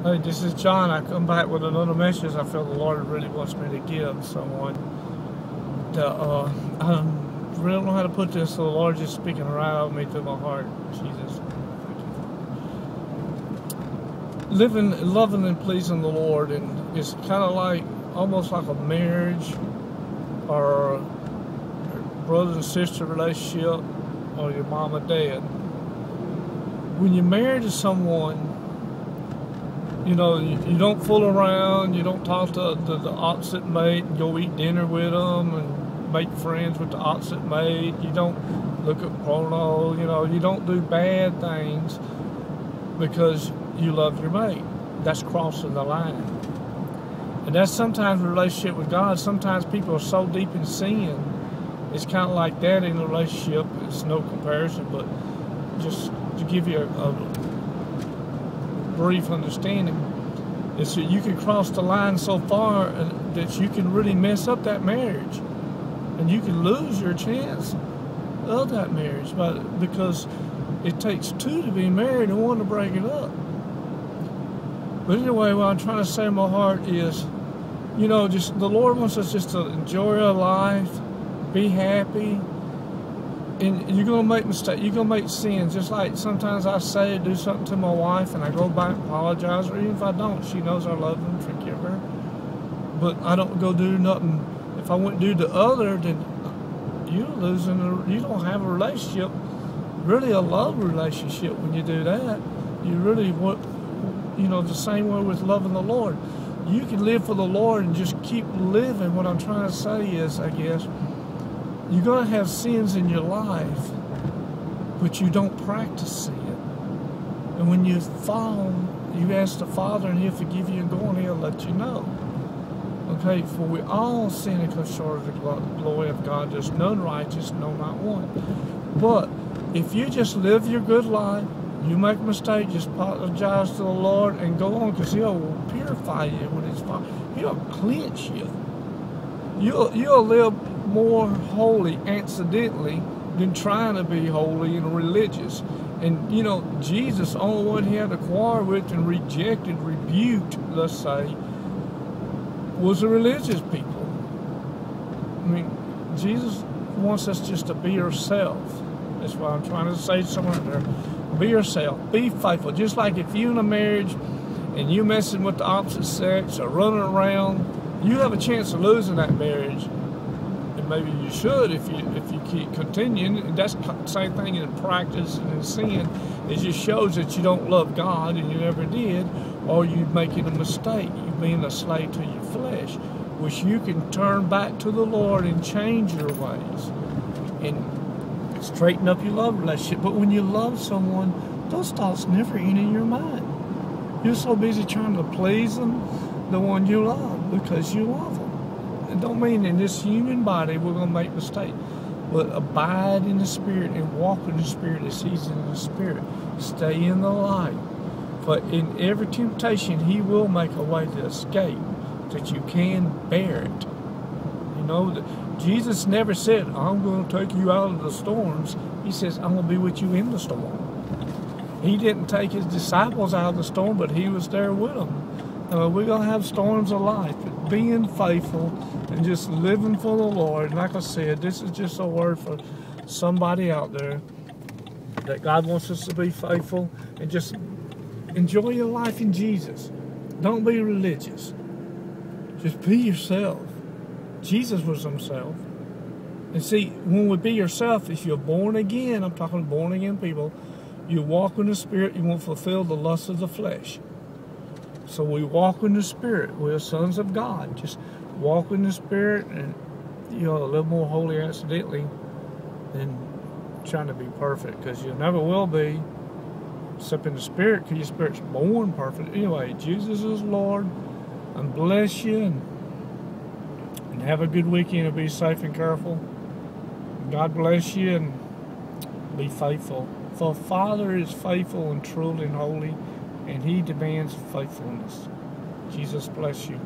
Hey, this is John. I come back with another message I feel the Lord really wants me to give someone. I really don't know how to put this, so the Lord just speaking right out of me through my heart. Jesus. Living, loving, and pleasing the Lord, and it's kind of like, almost like a marriage or a brother and sister relationship or your mom and dad. When you're married to someone, you know, you don't fool around, you don't talk to the opposite mate and go eat dinner with them and make friends with the opposite mate. You don't look at porno, you know, you don't do bad things because you love your mate. That's crossing the line. And that's sometimes a relationship with God. Sometimes people are so deep in sin, it's kind of like that in a relationship. It's no comparison, but just to give you a brief understanding, is that you can cross the line so far that you can really mess up that marriage, and you can lose your chance of that marriage, because it takes two to be married and one to break it up. But anyway, what I'm trying to say in my heart is, you know, just the Lord wants us just to enjoy our life, be happy. And you're going to make mistakes, you're going to make sins. Just like sometimes I say, do something to my wife, and I go back and apologize, or even if I don't, she knows I love her and forgive her. But I don't go do nothing. If I wouldn't do the other, then you're losing, you don't have a relationship, really a love relationship when you do that. You really, you know, the same way with loving the Lord. You can live for the Lord and just keep living. What I'm trying to say is, I guess, you're going to have sins in your life, but you don't practice sin. And when you fall, you ask the Father, and He'll forgive you and go on, He'll let you know. Okay, for we all sin and come short of the glory of God. There's none righteous, no, not one. But if you just live your good life, you make a mistake, just apologize to the Lord and go on, because He'll purify you when it's fine. He'll cleanse you. You'll live more holy accidentally than trying to be holy and religious. And you know, Jesus, only one He had to quarrel with and rejected, rebuked, let's say, was the religious people. I mean, Jesus wants us just to be yourself. That's why I'm trying to say to someone there. Be yourself. Be faithful. Just like if you're in a marriage and you messing with the opposite sex or running around, you have a chance of losing that marriage. And maybe you should if you keep continuing. And that's the same thing in practice and in sin. It just shows that you don't love God, and you never did, or you're making a mistake. You're being a slave to your flesh, which you can turn back to the Lord and change your ways and straighten up your love relationship. But when you love someone, those thoughts never enter your mind. You're so busy trying to please them, the one you love, because you love them. It don't mean in this human body we're going to make mistakes, but abide in the Spirit and walk in the Spirit as He's in the Spirit. Stay in the light. But in every temptation, He will make a way to escape, that you can bear it. You know, Jesus never said, I'm going to take you out of the storms. He says, I'm going to be with you in the storm. He didn't take His disciples out of the storm, but He was there with them. We're going to have storms of life, but being faithful and just living for the Lord. Like I said, this is just a word for somebody out there that God wants us to be faithful and just enjoy your life in Jesus. Don't be religious. Just be yourself. Jesus was Himself. And see, when we be yourself, if you're born again, I'm talking to born again people, you walk in the Spirit, you won't fulfill the lust of the flesh. So we walk in the Spirit. We're sons of God. Just walk in the Spirit and, you know, a little more holy accidentally than trying to be perfect, because you never will be, except in the Spirit, because your Spirit's born perfect. Anyway, Jesus is Lord, and bless you, and have a good weekend, and be safe and careful. God bless you, and be faithful. For Father is faithful and true and holy, and He demands faithfulness. Jesus bless you.